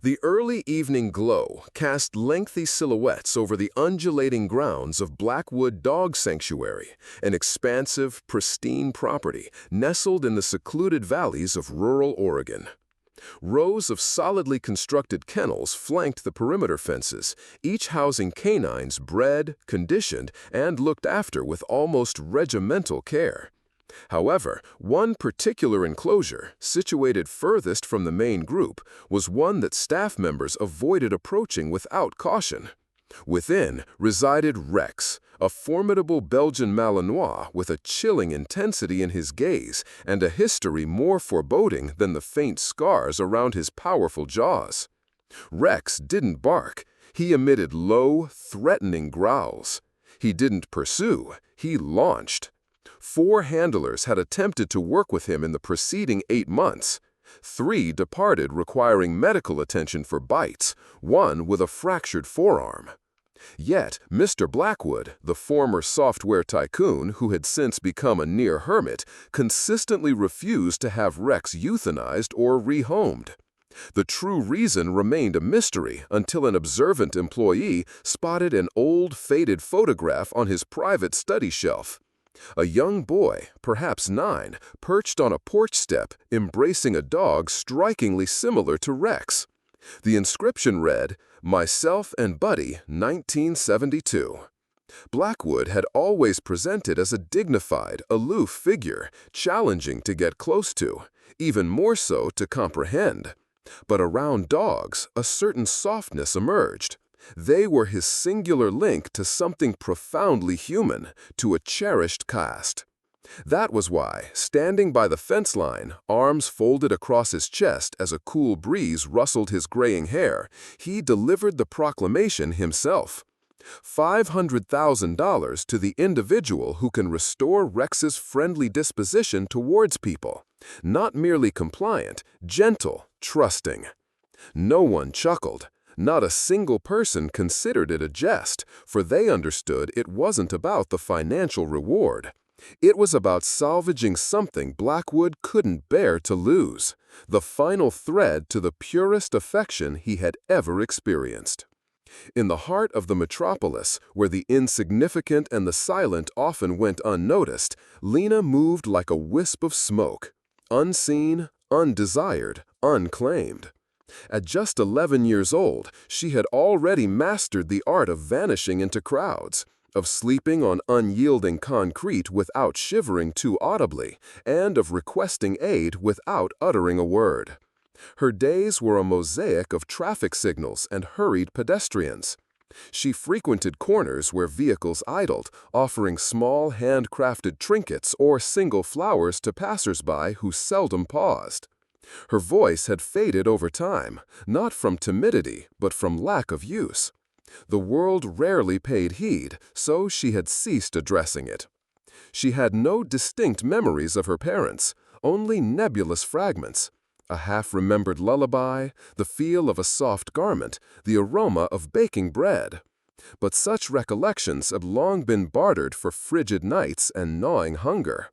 The early evening glow cast lengthy silhouettes over the undulating grounds of Blackwood Dog Sanctuary, an expansive, pristine property nestled in the secluded valleys of rural Oregon. Rows of solidly constructed kennels flanked the perimeter fences, each housing canines bred, conditioned, and looked after with almost regimental care. However, one particular enclosure, situated furthest from the main group, was one that staff members avoided approaching without caution. Within resided Rex, a formidable Belgian Malinois with a chilling intensity in his gaze and a history more foreboding than the faint scars around his powerful jaws. Rex didn't bark. He emitted low, threatening growls. He didn't pursue. He launched. 4 handlers had attempted to work with him in the preceding 8 months. 3 departed requiring medical attention for bites, 1 with a fractured forearm. Yet, Mr. Blackwood, the former software tycoon who had since become a near hermit, consistently refused to have Rex euthanized or rehomed. The true reason remained a mystery until an observant employee spotted an old, faded photograph on his private study shelf. A young boy, perhaps 9, perched on a porch step, embracing a dog strikingly similar to Rex. The inscription read, "Myself and Buddy, 1972." Blackwood had always presented as a dignified, aloof figure, challenging to get close to, even more so to comprehend. But around dogs, a certain softness emerged. They were his singular link to something profoundly human, to a cherished caste. That was why, standing by the fence line, arms folded across his chest as a cool breeze rustled his graying hair, he delivered the proclamation himself. $500,000 to the individual who can restore Rex's friendly disposition towards people. Not merely compliant, gentle, trusting. No one chuckled. Not a single person considered it a jest, for they understood it wasn't about the financial reward. It was about salvaging something Blackwood couldn't bear to lose, the final thread to the purest affection he had ever experienced. In the heart of the metropolis, where the insignificant and the silent often went unnoticed, Lena moved like a wisp of smoke, unseen, undesired, unclaimed. At just 11 years old, she had already mastered the art of vanishing into crowds, of sleeping on unyielding concrete without shivering too audibly, and of requesting aid without uttering a word. Her days were a mosaic of traffic signals and hurried pedestrians. She frequented corners where vehicles idled, offering small handcrafted trinkets or single flowers to passersby who seldom paused. Her voice had faded over time, not from timidity, but from lack of use. The world rarely paid heed, so she had ceased addressing it. She had no distinct memories of her parents, only nebulous fragments. A half-remembered lullaby, the feel of a soft garment, the aroma of baking bread. But such recollections had long been bartered for frigid nights and gnawing hunger.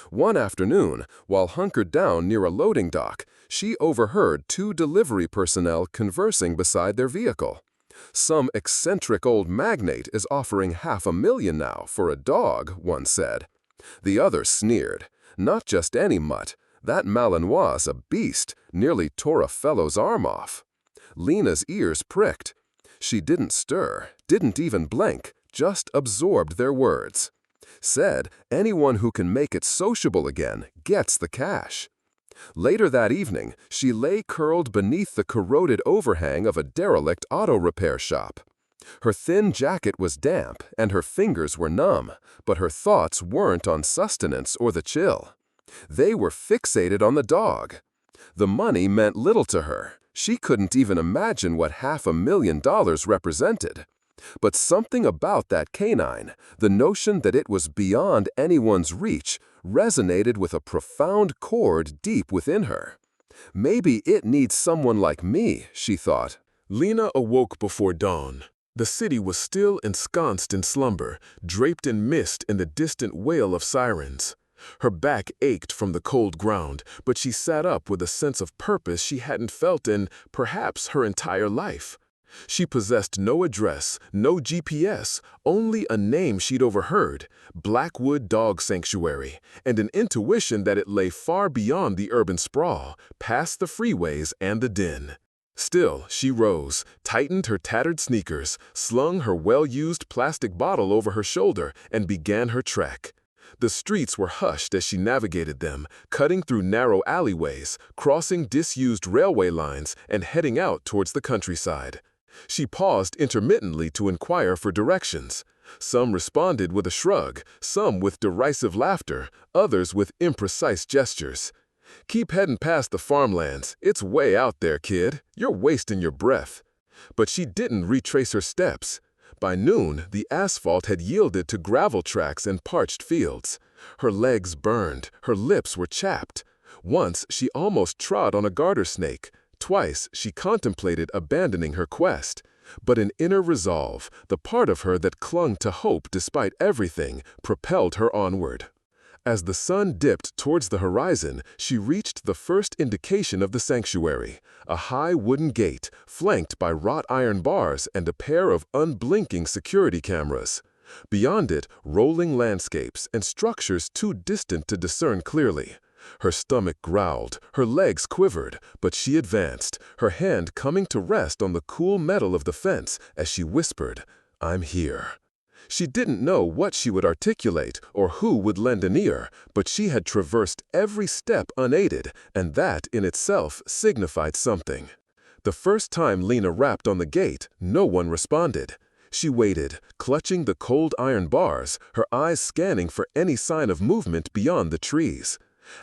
One afternoon, while hunkered down near a loading dock, she overheard 2 delivery personnel conversing beside their vehicle. "Some eccentric old magnate is offering $500,000 now for a dog," one said. The other sneered. "Not just any mutt. That Malinois' a beast, nearly tore a fellow's arm off." Lena's ears pricked. She didn't stir, didn't even blink, just absorbed their words. Said, anyone who can make it sociable again gets the cash. Later that evening, she lay curled beneath the corroded overhang of a derelict auto repair shop. Her thin jacket was damp and her fingers were numb, but her thoughts weren't on sustenance or the chill. They were fixated on the dog. The money meant little to her. She couldn't even imagine what $500,000 represented. But something about that canine, the notion that it was beyond anyone's reach, resonated with a profound chord deep within her. Maybe it needs someone like me, she thought. Lena awoke before dawn. The city was still ensconced in slumber, draped in mist and the distant wail of sirens. Her back ached from the cold ground, but she sat up with a sense of purpose she hadn't felt in, perhaps, her entire life. She possessed no address, no GPS, only a name she'd overheard, Blackwood Dog Sanctuary, and an intuition that it lay far beyond the urban sprawl, past the freeways and the din. Still, she rose, tightened her tattered sneakers, slung her well-used plastic bottle over her shoulder, and began her trek. The streets were hushed as she navigated them, cutting through narrow alleyways, crossing disused railway lines, and heading out towards the countryside. She paused intermittently to inquire for directions. Some responded with a shrug, some with derisive laughter, others with imprecise gestures. "Keep heading past the farmlands. It's way out there, kid. You're wasting your breath." But she didn't retrace her steps. By noon, the asphalt had yielded to gravel tracks and parched fields. Her legs burned, her lips were chapped. Once she almost trod on a garter snake. Twice she contemplated abandoning her quest. But an inner resolve, the part of her that clung to hope despite everything, propelled her onward. As the sun dipped towards the horizon, she reached the first indication of the sanctuary, a high wooden gate flanked by wrought iron bars and a pair of unblinking security cameras. Beyond it, rolling landscapes and structures too distant to discern clearly. Her stomach growled, her legs quivered, but she advanced, her hand coming to rest on the cool metal of the fence as she whispered, "I'm here." She didn't know what she would articulate or who would lend an ear, but she had traversed every step unaided, and that in itself signified something. The first time Lena rapped on the gate, no one responded. She waited, clutching the cold iron bars, her eyes scanning for any sign of movement beyond the trees.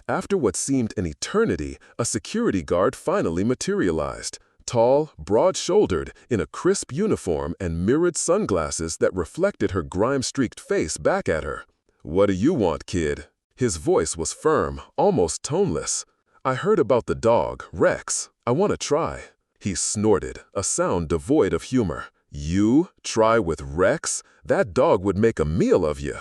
After what seemed an eternity, a security guard finally materialized. Tall, broad-shouldered, in a crisp uniform and mirrored sunglasses that reflected her grime-streaked face back at her. "What do you want, kid?" His voice was firm, almost toneless. "I heard about the dog, Rex. I want to try." He snorted, a sound devoid of humor. "You? Try with Rex? That dog would make a meal of you."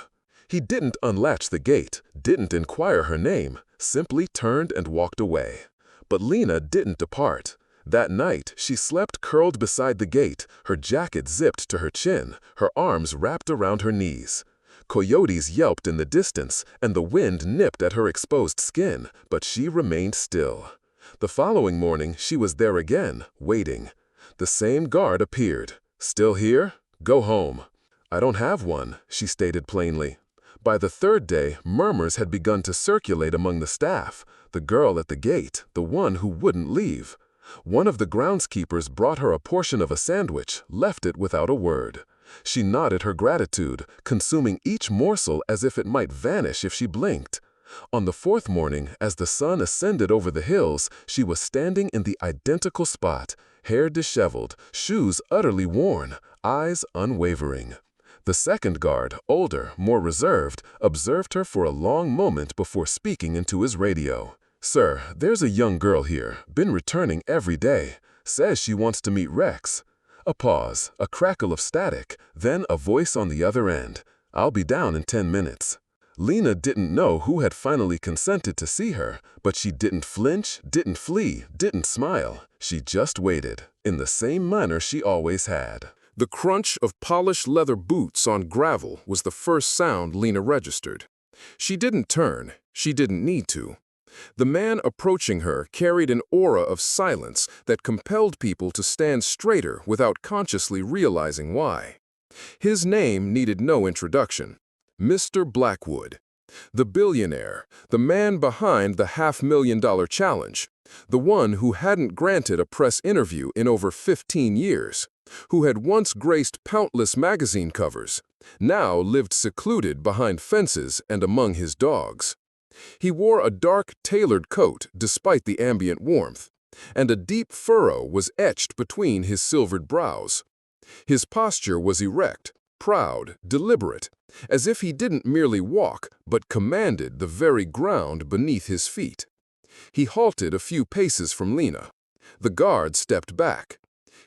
He didn't unlatch the gate, didn't inquire her name, simply turned and walked away. But Lena didn't depart. That night, she slept curled beside the gate, her jacket zipped to her chin, her arms wrapped around her knees. Coyotes yelped in the distance, and the wind nipped at her exposed skin, but she remained still. The following morning, she was there again, waiting. The same guard appeared. "Still here? Go home." "I don't have one," she stated plainly. By the third day, murmurs had begun to circulate among the staff. The girl at the gate, the one who wouldn't leave. One of the groundskeepers brought her a portion of a sandwich, left it without a word. She nodded her gratitude, consuming each morsel as if it might vanish if she blinked. On the fourth morning, as the sun ascended over the hills, she was standing in the identical spot, hair disheveled, shoes utterly worn, eyes unwavering. The second guard, older, more reserved, observed her for a long moment before speaking into his radio. "Sir, there's a young girl here, been returning every day. Says she wants to meet Rex." A pause, a crackle of static, then a voice on the other end. "I'll be down in 10 minutes." Lena didn't know who had finally consented to see her, but she didn't flinch, didn't flee, didn't smile. She just waited, in the same manner she always had. The crunch of polished leather boots on gravel was the first sound Lena registered. She didn't turn, she didn't need to. The man approaching her carried an aura of silence that compelled people to stand straighter without consciously realizing why. His name needed no introduction. Mr. Blackwood. The billionaire, the man behind the $500,000 challenge, the one who hadn't granted a press interview in over 15 years, who had once graced countless magazine covers, now lived secluded behind fences and among his dogs. He wore a dark, tailored coat despite the ambient warmth, and a deep furrow was etched between his silvered brows. His posture was erect, proud, deliberate, as if he didn't merely walk, but commanded the very ground beneath his feet. He halted a few paces from Lena. The guard stepped back.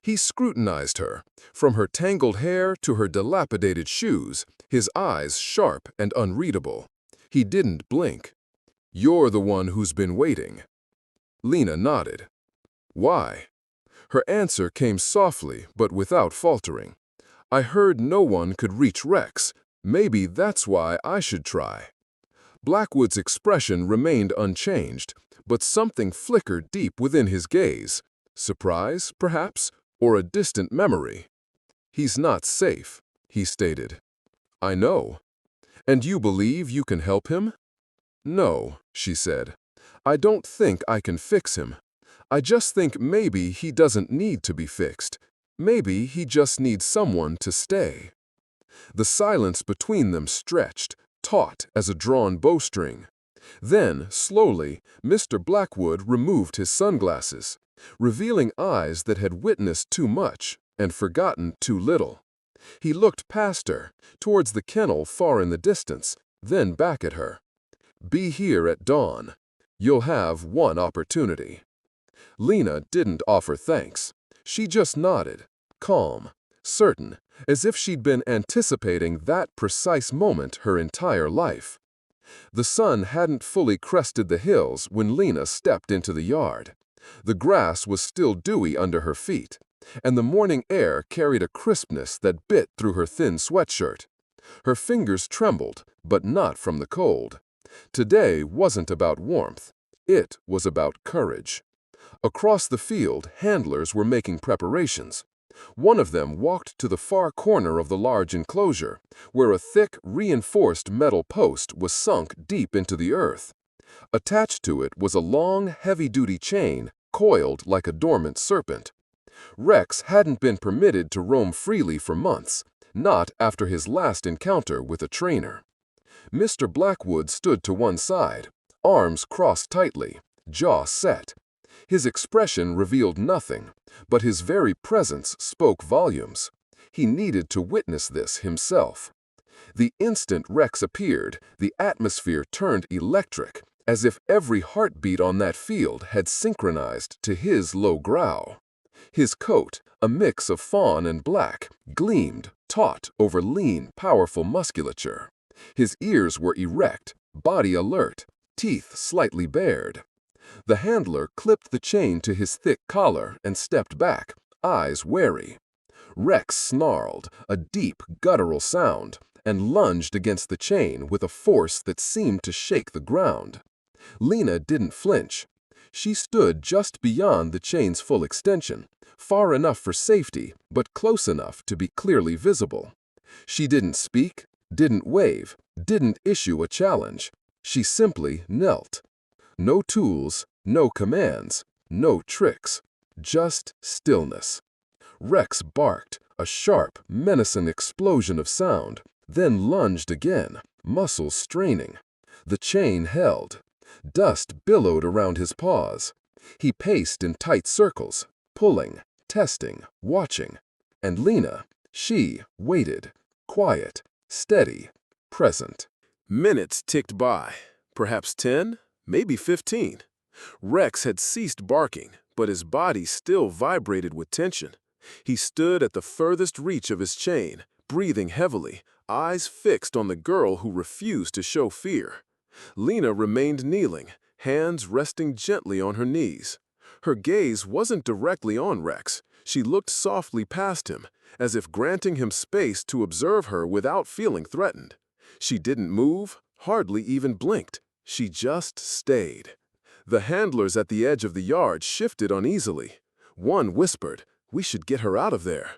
He scrutinized her, from her tangled hair to her dilapidated shoes, his eyes sharp and unreadable. He didn't blink. "You're the one who's been waiting." Lena nodded. "Why?" Her answer came softly but without faltering. "I heard no one could reach Rex. Maybe that's why I should try." Blackwood's expression remained unchanged, but something flickered deep within his gaze. Surprise, perhaps, or a distant memory. "He's not safe," he stated. "I know." "And you believe you can help him?" "No," she said. "I don't think I can fix him. I just think maybe he doesn't need to be fixed. Maybe he just needs someone to stay." The silence between them stretched, taut as a drawn bowstring. Then, slowly, Mr. Blackwood removed his sunglasses, revealing eyes that had witnessed too much and forgotten too little. He looked past her, towards the kennel far in the distance, then back at her. "Be here at dawn. You'll have one opportunity." Lena didn't offer thanks. She just nodded, calm, certain, as if she'd been anticipating that precise moment her entire life. The sun hadn't fully crested the hills when Lena stepped into the yard. The grass was still dewy under her feet, and the morning air carried a crispness that bit through her thin sweatshirt. Her fingers trembled, but not from the cold. Today wasn't about warmth. It was about courage. Across the field, handlers were making preparations. One of them walked to the far corner of the large enclosure, where a thick, reinforced metal post was sunk deep into the earth. Attached to it was a long, heavy-duty chain, coiled like a dormant serpent. Rex hadn't been permitted to roam freely for months, not after his last encounter with a trainer. Mr. Blackwood stood to one side, arms crossed tightly, jaw set. His expression revealed nothing, but his very presence spoke volumes. He needed to witness this himself. The instant Rex appeared, the atmosphere turned electric, as if every heartbeat on that field had synchronized to his low growl. His coat, a mix of fawn and black, gleamed, taut over lean, powerful musculature. His ears were erect, body alert, teeth slightly bared. The handler clipped the chain to his thick collar and stepped back, eyes wary. Rex snarled, a deep, guttural sound, and lunged against the chain with a force that seemed to shake the ground. Lena didn't flinch. She stood just beyond the chain's full extension, far enough for safety, but close enough to be clearly visible. She didn't speak, didn't wave, didn't issue a challenge. She simply knelt. No tools, no commands, no tricks, just stillness. Rex barked, a sharp, menacing explosion of sound, then lunged again, muscles straining. The chain held. Dust billowed around his paws. He paced in tight circles, pulling, testing, watching. And Lena, she waited, quiet, steady, present. Minutes ticked by, perhaps 10, maybe 15. Rex had ceased barking, but his body still vibrated with tension. He stood at the furthest reach of his chain, breathing heavily, eyes fixed on the girl who refused to show fear. Lena remained kneeling, hands resting gently on her knees. Her gaze wasn't directly on Rex. She looked softly past him, as if granting him space to observe her without feeling threatened. She didn't move, hardly even blinked. She just stayed. The handlers at the edge of the yard shifted uneasily. One whispered, "We should get her out of there."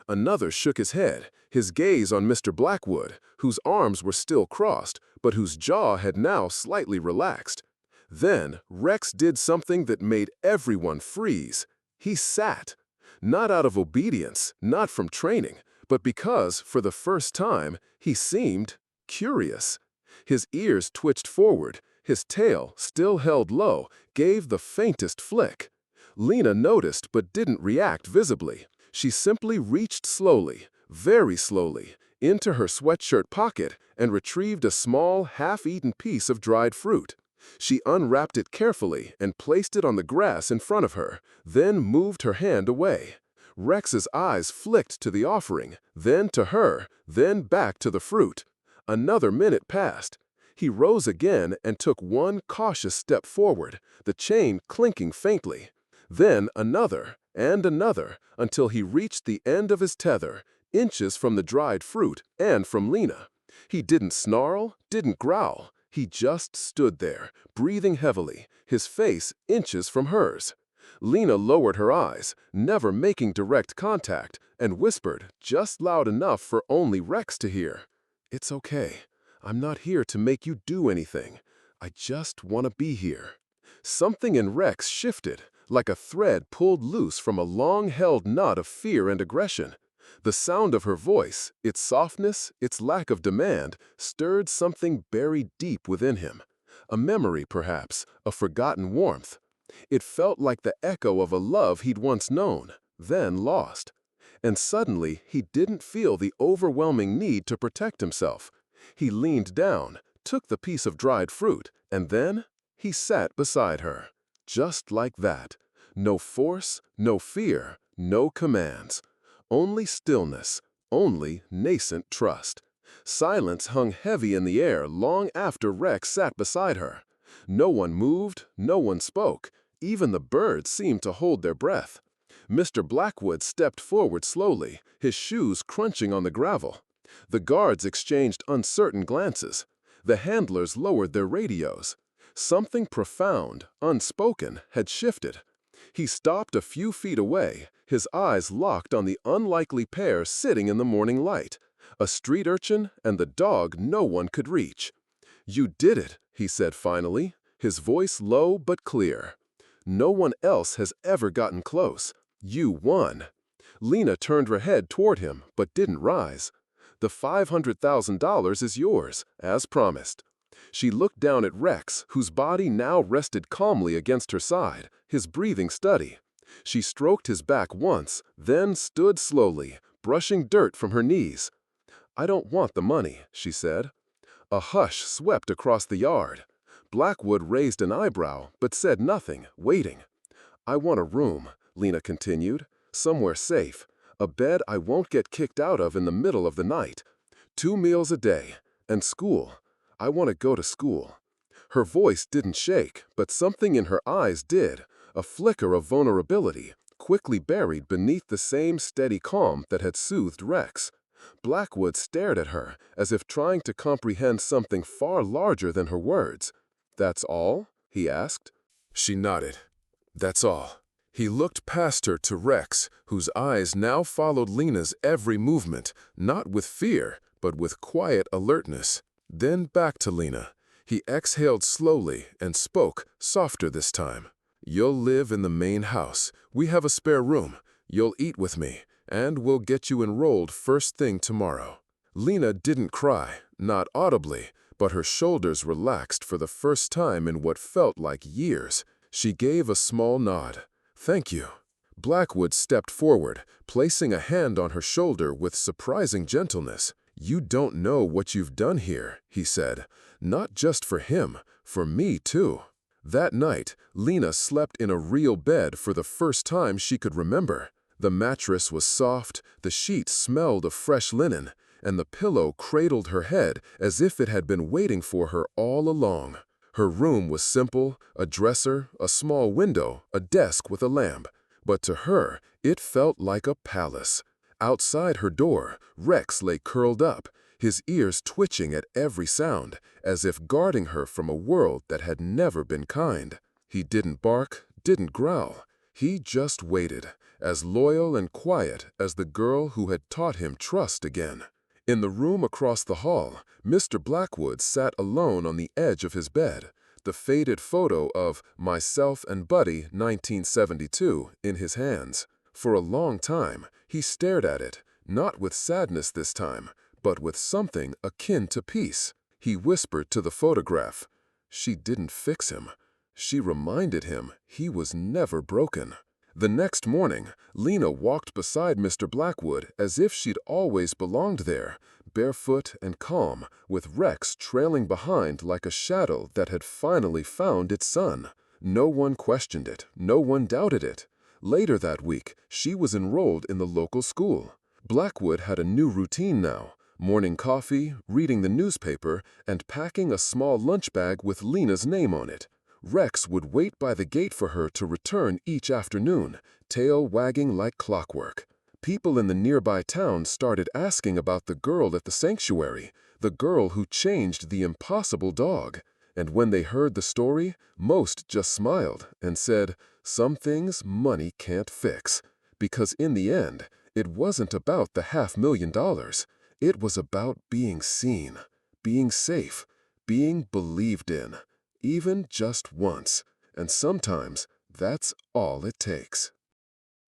Another shook his head, his gaze on Mr. Blackwood, whose arms were still crossed, but whose jaw had now slightly relaxed. Then Rex did something that made everyone freeze. He sat. Not out of obedience, not from training, but because, for the first time, he seemed curious. His ears twitched forward. His tail, still held low, gave the faintest flick. Lena noticed but didn't react visibly. She simply reached slowly, very slowly, into her sweatshirt pocket and retrieved a small, half-eaten piece of dried fruit. She unwrapped it carefully and placed it on the grass in front of her, then moved her hand away. Rex's eyes flicked to the offering, then to her, then back to the fruit. Another minute passed. He rose again and took one cautious step forward, the chain clinking faintly. Then another and another until he reached the end of his tether, inches from the dried fruit and from Lena. He didn't snarl, didn't growl. He just stood there, breathing heavily, his face inches from hers. Lena lowered her eyes, never making direct contact, and whispered, just loud enough for only Rex to hear. "It's okay. I'm not here to make you do anything. I just want to be here." Something in Rex shifted, like a thread pulled loose from a long-held knot of fear and aggression. The sound of her voice, its softness, its lack of demand, stirred something buried deep within him. A memory, perhaps, a forgotten warmth. It felt like the echo of a love he'd once known, then lost. And suddenly, he didn't feel the overwhelming need to protect himself. He leaned down, took the piece of dried fruit, and then he sat beside her. Just like that. No force, no fear, no commands. Only stillness, only nascent trust. Silence hung heavy in the air long after Rex sat beside her. No one moved, no one spoke. Even the birds seemed to hold their breath. Mr. Blackwood stepped forward slowly, his shoes crunching on the gravel. The guards exchanged uncertain glances. The handlers lowered their radios. Something profound, unspoken, had shifted. He stopped a few feet away, his eyes locked on the unlikely pair sitting in the morning light, a street urchin and the dog no one could reach. "You did it," he said finally, his voice low but clear. "No one else has ever gotten close. You won." Lena turned her head toward him, but didn't rise. "The $500,000 is yours, as promised." She looked down at Rex, whose body now rested calmly against her side, his breathing steady. She stroked his back once, then stood slowly, brushing dirt from her knees. "I don't want the money," she said. A hush swept across the yard. Blackwood raised an eyebrow, but said nothing, waiting. "I want a room," Lena continued, "somewhere safe, a bed I won't get kicked out of in the middle of the night, 2 meals a day, and school. I want to go to school." Her voice didn't shake, but something in her eyes did, a flicker of vulnerability, quickly buried beneath the same steady calm that had soothed Rex. Blackwood stared at her, as if trying to comprehend something far larger than her words. "That's all?" he asked. She nodded. "That's all." He looked past her to Rex, whose eyes now followed Lena's every movement, not with fear, but with quiet alertness. Then back to Lena. He exhaled slowly and spoke, softer this time. "You'll live in the main house. We have a spare room. You'll eat with me, and we'll get you enrolled first thing tomorrow." Lena didn't cry, not audibly, but her shoulders relaxed for the first time in what felt like years. She gave a small nod. "Thank you." Blackwood stepped forward, placing a hand on her shoulder with surprising gentleness. "You don't know what you've done here," he said. "Not just for him, for me too." That night, Lena slept in a real bed for the first time she could remember. The mattress was soft, the sheets smelled of fresh linen, and the pillow cradled her head as if it had been waiting for her all along. Her room was simple, a dresser, a small window, a desk with a lamp. But to her, it felt like a palace. Outside her door, Rex lay curled up, his ears twitching at every sound, as if guarding her from a world that had never been kind. He didn't bark, didn't growl. He just waited, as loyal and quiet as the girl who had taught him trust again. In the room across the hall, Mr. Blackwood sat alone on the edge of his bed, the faded photo of "Myself and Buddy, 1972" in his hands. For a long time, he stared at it, not with sadness this time, but with something akin to peace. He whispered to the photograph. She didn't fix him. She reminded him he was never broken. The next morning, Lena walked beside Mr. Blackwood as if she'd always belonged there, barefoot and calm, with Rex trailing behind like a shadow that had finally found its sun. No one questioned it, no one doubted it. Later that week, she was enrolled in the local school. Blackwood had a new routine now, Morning coffee, reading the newspaper, and packing a small lunch bag with Lena's name on it. Rex would wait by the gate for her to return each afternoon, tail wagging like clockwork. People in the nearby town started asking about the girl at the sanctuary, the girl who changed the impossible dog. And when they heard the story, most just smiled and said, "Some things money can't fix." Because in the end, it wasn't about the $500,000. It was about being seen, being safe, being believed in, even just once. And sometimes that's all it takes.